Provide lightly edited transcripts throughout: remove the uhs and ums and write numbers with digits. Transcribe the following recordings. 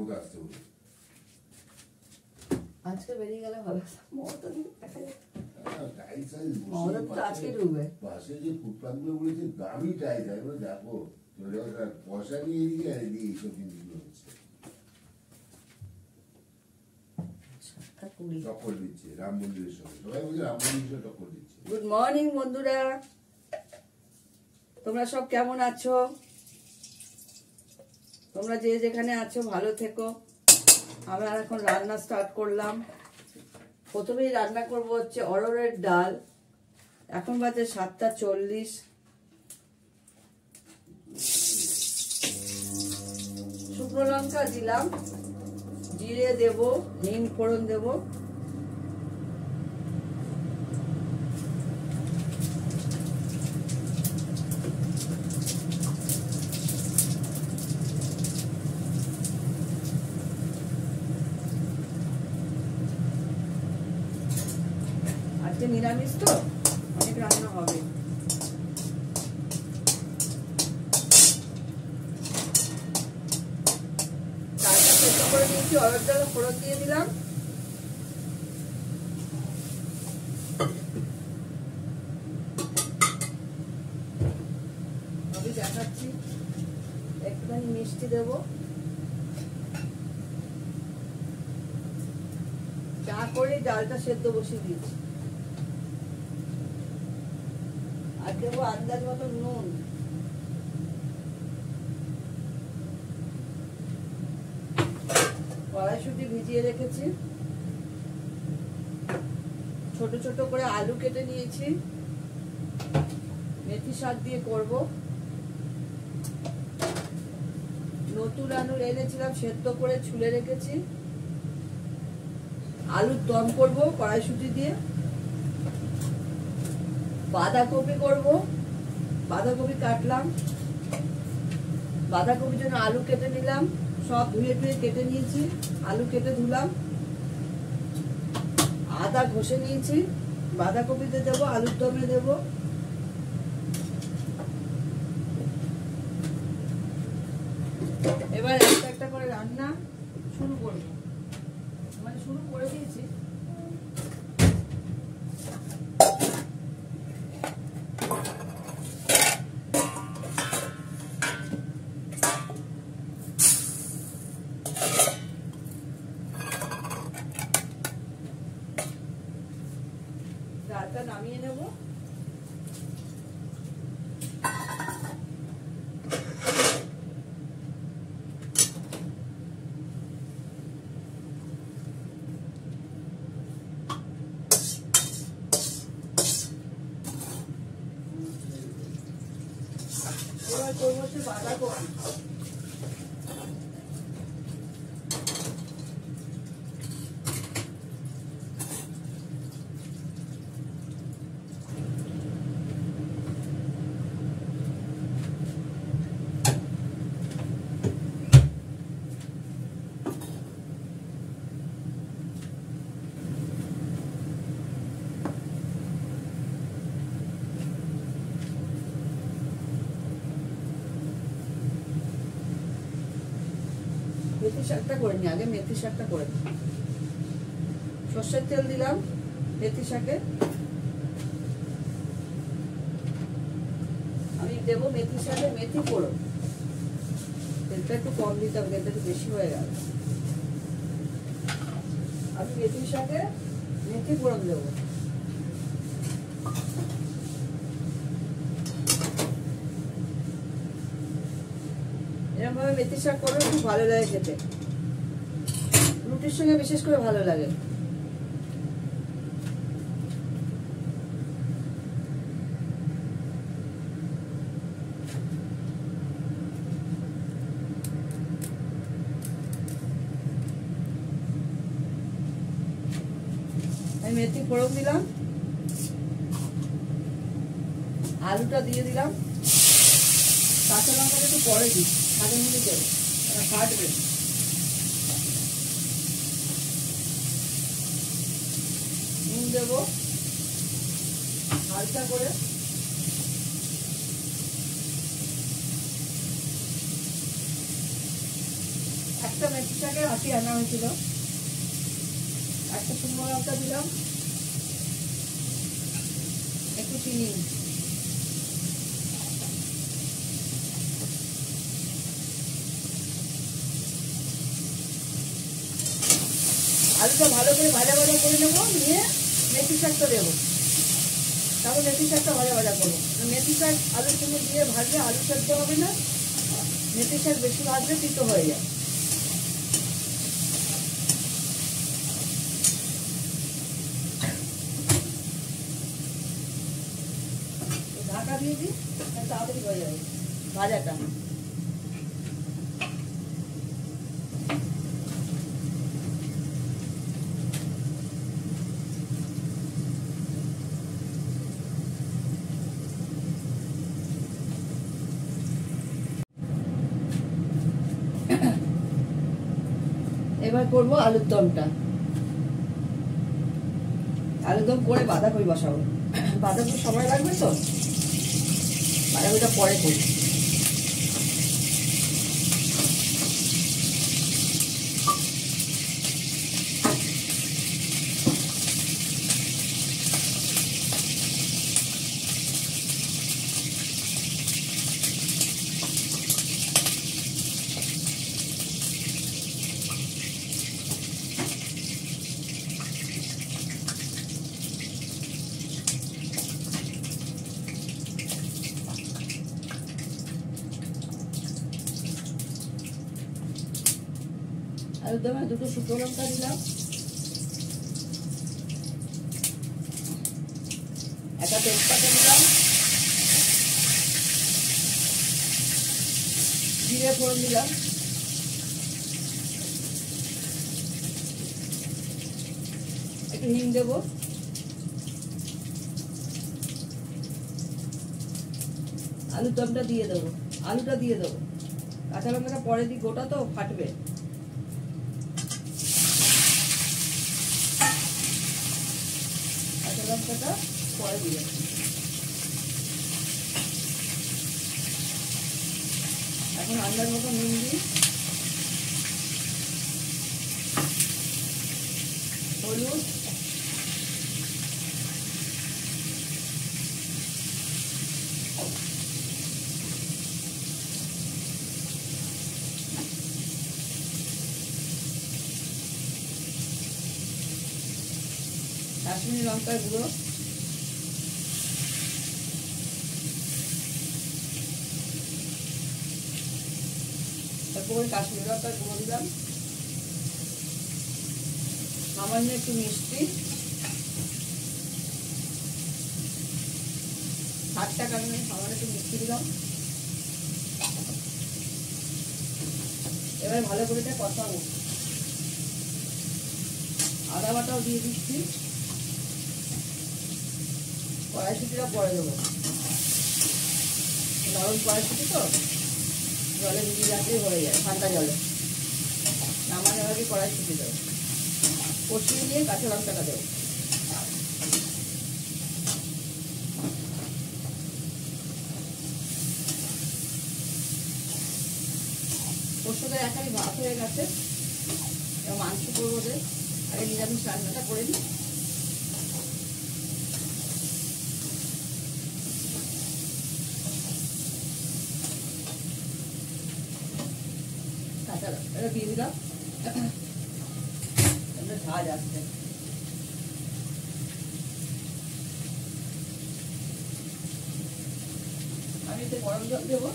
মমতা আসতে বলে আজকে বেরিয়ে গেলে ভালো। মমতা দেখা যায় আজকে ঢুকবে পাশে যে ফুটপাথগুলো বলেছে দামি টাইট একবার দেখো পয়সা নিয়ে এদিকে আর এদিকে এইসব জিনিসগুলো হচ্ছে টক্কর দিচ্ছে রাম মন্দিরের সঙ্গে সবাই বলছে রাম মন্দিরের টক্কর দিচ্ছে। গুড মর্নিং বন্ধুরা, তোমরা সব কেমন আছো? তোমরা যে যেখানে আছো ভালো থেকো। আমরা এখন রান্না স্টার্ট করলাম। প্রথমেই রান্না করব হচ্ছে অড়হরের ডাল। এখন বাজে 7:40। শুকনো লঙ্কা দিলাম, জিরে দেব, হিং ফোড়ন দেব। আজকে নিরামিষ তো অনেক রান্না হবে। ডালটা সেদ্ধ করে নিয়েছি, অড়হর ডাল ফোড়ন দিয়ে দিলাম। আমি দেখাচ্ছি, একটুখানি মিষ্টি দেবো। চা করে ডালটা সেদ্ধ বসিয়ে দিয়েছি। আর দেবো আন্দাজ মতো নুন। কড়াইশুঁটি ভিজিয়ে রেখেছি। ছোট ছোট করে আলু কেটে নিয়েছি, মেথি শাক দিয়ে করব। নতুন আলু এনেছিলাম, সেদ্ধ করে ছুলে রেখেছি। আলুর দম করব কড়াইশুঁটি দিয়ে। বাঁধাকপি করব, বাঁধাকপি কাটলাম। বাঁধাকপির জন্য আলু কেটে নিলাম, সব ধুয়ে কেটে নিয়েছি। আলু কেটে ধুলাম, আদা ঘষে নিয়েছি। বাঁধাকপিতে দেবো, আলুর দমে দেবো। এবার একটা একটা করে রান্না শুরু করব, মানে শুরু করে দিয়েছি। ডালটা নামিয়ে নেব। এবার করবো হচ্ছে বাঁধাকপি। মেথি শাকটা করে নি, আগে মেথি শাকটা করে নি। সর্ষের তেল দিলাম মেথি শাকে। আমি দেবো মেথি শাকে মেথি ফোড়ন। তেলটা একটু কম দিতে হবে, তেলটা একটু বেশি হয়ে গেল। আমি মেথি শাকে মেথি ফোড়ন দেবো। এরকম ভাবে মেথি শাক করলে খুব ভালো লাগে খেতে, রুটির সঙ্গে বিশেষ করে ভালো লাগে। আমি মেথি ফোড়ন দিলাম, আলুটা দিয়ে দিলাম। কাঁচা লঙ্কাটা একটু পরে দিই, আগে মধ্যে দেবো, ফাটবে। নুন দেবো হালকা করে। একটা মেথি শাকের আটি আনা হয়েছিল, একটা শুকনো লঙ্কা দিলাম, একটু চিনি, আলুটা ভালো করে ভাজা ভাজা করে নেবো, নিয়ে মেথি শাকটা দেবো, তারপর মেথি শাকটা ভাজা ভাজা করবো। মেথি শাক আলুর সঙ্গে দিয়ে ভাজলে আলু সেদ্ধ হবে না, মেথি শাক বেশি ভাজলে তিতো হয়ে যায়। ঢাকা দিয়ে দিই, তাড়াতাড়ি হয়ে যাবে ভাজাটা। এবার করবো আলুর দমটা। আলুর দম করে বাঁধাকপি বসাবো, বাঁধাকপি সময় লাগবে তো, বাঁধাকপিটা পরে করি। আলুর দমে দুটো শুকনো লঙ্কা দিলাম, একটা তেজপাতা দিলাম, জিরে ফোড়ন দিলাম, একটু হিং দেবো, আলুর দমটা দিয়ে দেবো, আলুটা দিয়ে দেবো, কাঁচা লঙ্কাটা পরে দিই, গোটা তো ফাটবে। কাঁচা লঙ্কাটা পরে দিয়ে দেবো। এখন আন্দাজ মতো নুন দিই, হলুদ, কাশ্মীরি লঙ্কার গুঁড়ো, তারপর কাশ্মীরি লঙ্কার গুঁড়ো দিলাম, সামান্য একটু মিষ্টি, 7টা কারণে সামান্য একটু মিষ্টি দিলাম। এবার ভালো করে এটা কষাবো, আদা বাটাও দিয়ে দিচ্ছি, কড়াইশুঁটিটা পরে দেবো, নরম কড়াইশুঁটি তো জলে ভিজিয়ে রাখলেই হয়ে যায়, ঠান্ডা জলে নামানোর আগে কড়াইশুঁটি দেবো, কষিয়ে নিয়ে কাঁচা লঙ্কাটা দেবো। পোস্তটা একাই ভাত হয়ে গেছে, এবার মাংস করবো, আগে নিরামিষ রান্নাটা করে নিই। কাঁচা লঙ্কাটা দিয়ে দিলাম, ঝাঁজ আসছে। আমি এতে গরম জল দেবো,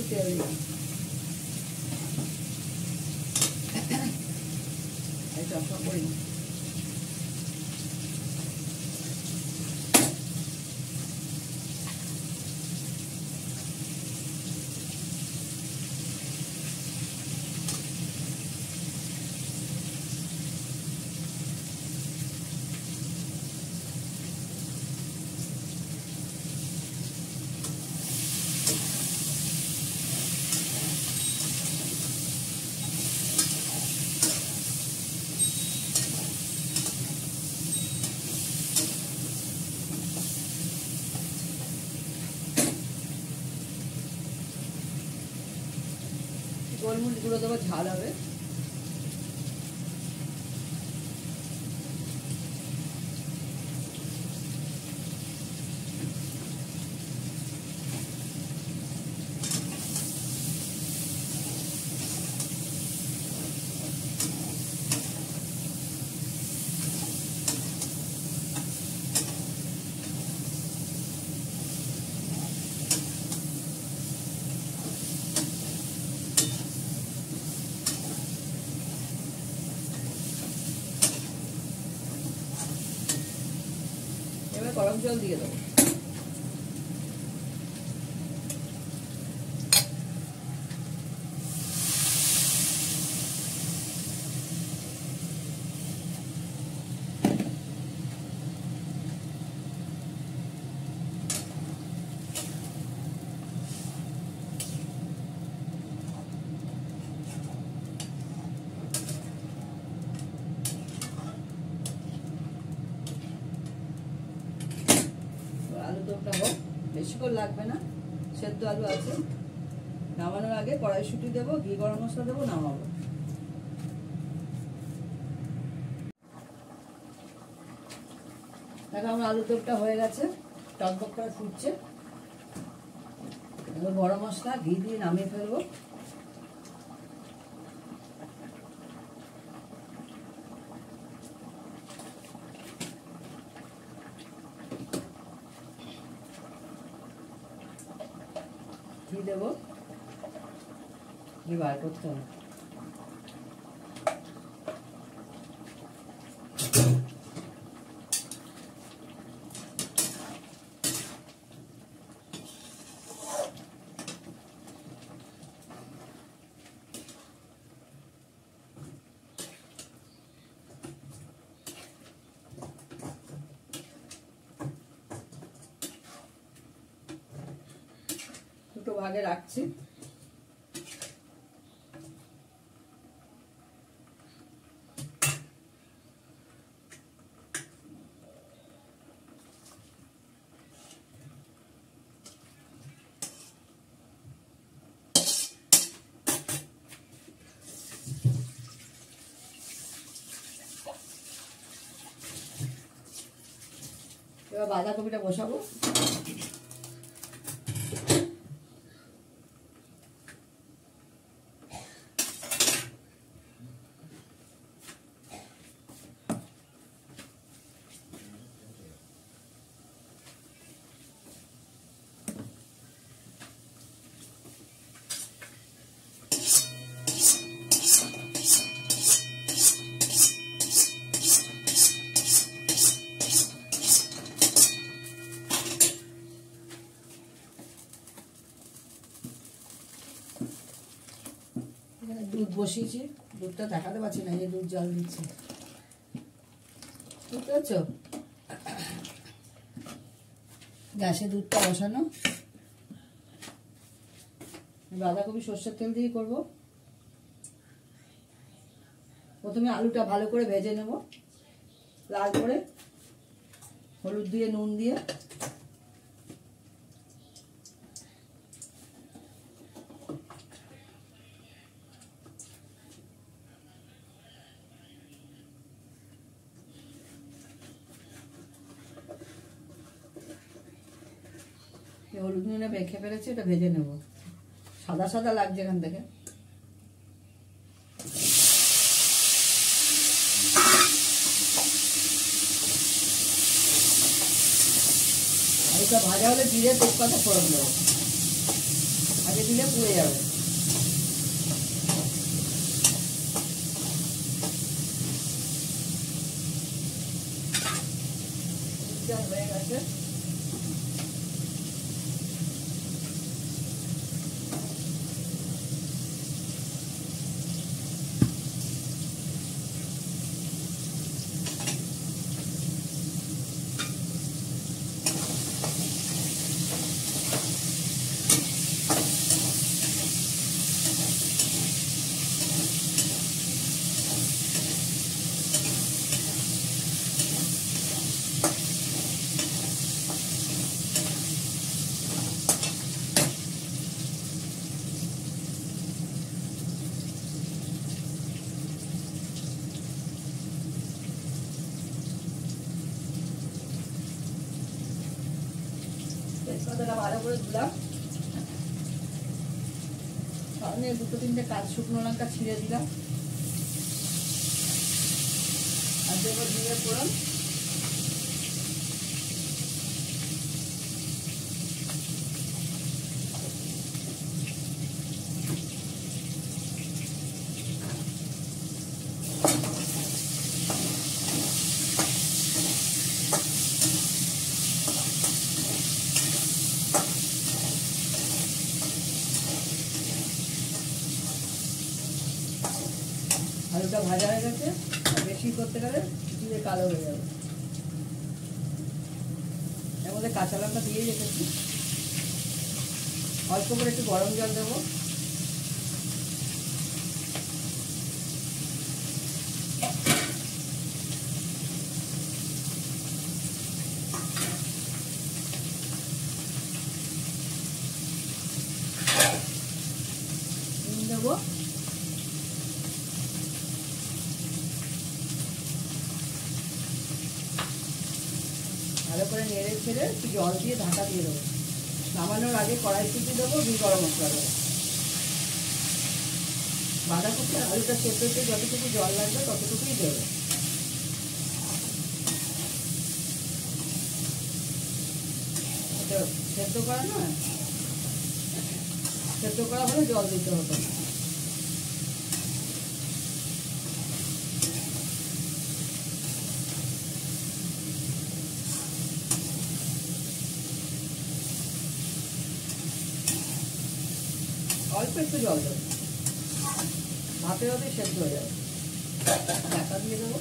তেল দিলাম, এই চপটা করি। গোলমরিচ গুঁড়ো দেবো, ঝাল হবে। এবার গরম জল দিয়ে দেবো। আলু দমটা হোক, বেশিক্ষণ লাগবে না, সেদ্ধ আলু আছে। নামানোর আগে কড়াইশুঁটি দেবো, ঘি গরম মশলা দেবো, নামাবো। দেখো আমার আলু দমটা হয়ে গেছে, টকবক করে ফুটছে। এবার গরম মশলা ঘি দিয়ে নামিয়ে ফেলবো। ঘি দেবো, ঘি বার করতে হবে। দুটো ভাগে রাখছি। এবার বাঁধাকপিটা বসাবো। দুধ বসিয়েছি, দুধটা দেখাতে পারছি না, এই দুধ জল দিচ্ছি, বুঝতে পারছো? গ্যাসে দুধটা বসানো। বাঁধাকপি সর্ষের তেল দিয়ে করব। প্রথমে আলুটা ভালো করে ভেজে নেব, লাল করে, হলুদ দিয়ে নুন দিয়ে। হলুদ নুনে মেখে ফেলেছি, এটা ভেজে নেব। সাদা সাদা লাগছে এখান থেকে। আলুটা ভাজা হলে জিরে তেজপাতা ফোড়ন দেবো। আর আগে দিলে পুড়ে যাবে। হয়ে গেছে। তেজপাতাটা ভালো করে দিলাম, সামনে 2-3টে কাঁচা শুকনো লঙ্কা ছিঁড়ে দিলাম, আর দেবো জিরে ফোড়ন, আলুটা ভাজা হয়ে গেছে। আর বেশি করতে গেলে জিরে কালো হয়ে যাবে। এর মধ্যে কাঁচা লঙ্কা দিয়ে রেখেছি, অল্প করে একটু গরম জল দেবো, নুন দেবো, ভালো করে নেড়ে ছেড়ে একটু জল দিয়ে ঢাকা দিয়ে দেবো। নামানোর আগে কড়াইশুঁটি দেবো, গরম মশলা দেবো। বাঁধাকপি আর আলুটা সেদ্ধ হতে যতটুকু জল লাগবে ততটুকুই দেবে। সেদ্ধ করা নয়, সেদ্ধ করা হলে জল দিতে হতো। অল্প একটু জল দেবো, ভাতে ভাতে সেদ্ধ হয়ে যাবে। ঢাকা দিয়ে দেবো।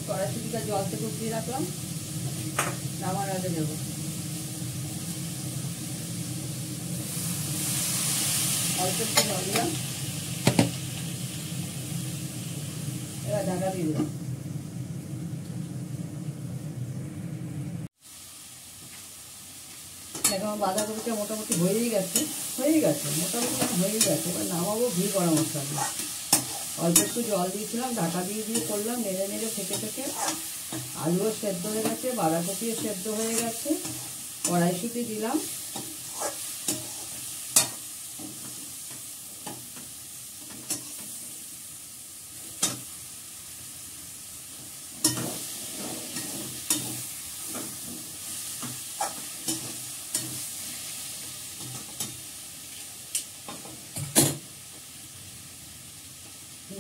কড়াইশুঁটিটা জল থেকে উঠিয়ে রাখলাম, নামার আগে দেবো। অল্প একটু জল দিলাম, এবার ঢাকা দিয়ে দিলাম। দেখো আমার বাঁধাকপিটা মোটামুটি হয়েই গেছে, মোটামুটি হয়েই গেছে। এবার নামাবো ঘি গরম মশলা দিয়ে। অল্প একটু জল দিয়েছিলাম, ঢাকা দিয়ে করলাম, নেড়ে নেড়ে থেকে আলুও সেদ্ধ হয়ে গেছে, বাঁধাকপিও সেদ্ধ হয়ে গেছে। কড়াইশুঁটি দিলাম,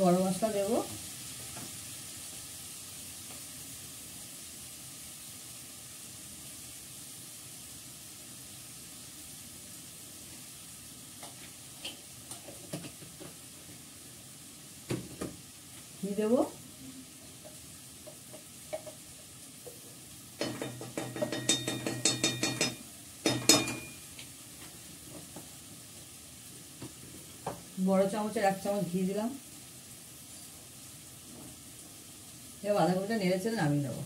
গরম মশলা দেবো, ঘি দেবো, বড় চামচের 1 চামচ ঘি দিলাম। এবার বাঁধাকপিটা নেড়ে চেড়ে নামিয়ে নেবো।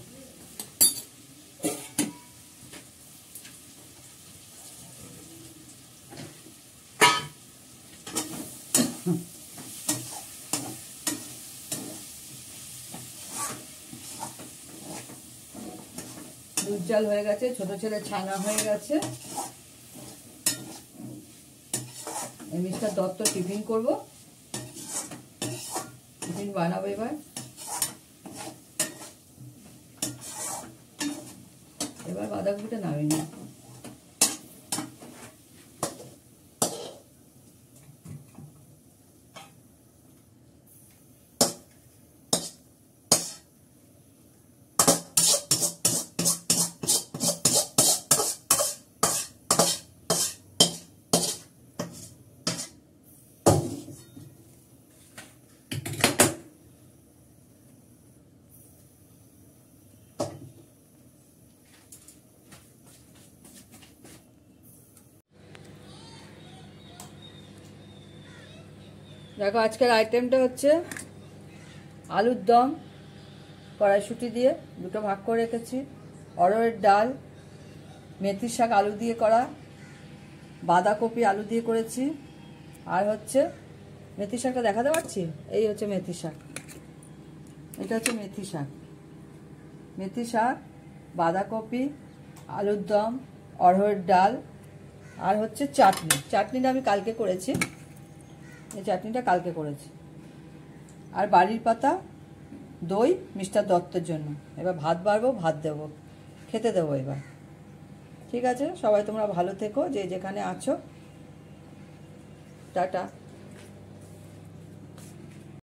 দুধ জাল হয়ে গেছে, ছোট ছেলে ছানা হয়ে গেছে। এই মিস্টার দত্ত টিফিন করবো, টিফিন বানাবো এবার। এবার বাঁধাকপিটা নামিয়ে নিই। দেখো আজকের আইটেমটা হচ্ছে আলুর দম, কড়াইশুঁটি দিয়ে দুটো ভাগ করে রেখেছি, অরহরের ডাল, মেথির শাক আলু দিয়ে করা, বাঁধাকপি আলু দিয়ে করেছি, আর হচ্ছে মেথির শাকটা দেখাতে পারছি, এই হচ্ছে মেথির শাক, এটা হচ্ছে মেথি শাক। মেথি শাক, বাঁধাকপি, আলুর দম, অরহরের ডাল, আর হচ্ছে চাটনি। চাটনিটা আমি কালকে করেছি, এই চাটনিটা কালকে করেছি। আর বাড়ির পাতা, দই মিস্টার দত্তের জন্য। এবার ভাত বাড়বো, ভাত দেবো, খেতে দেবো এবার। ঠিক আছে, সবাই তোমরা ভালো থেকো, যে যেখানে আছো। টাটা।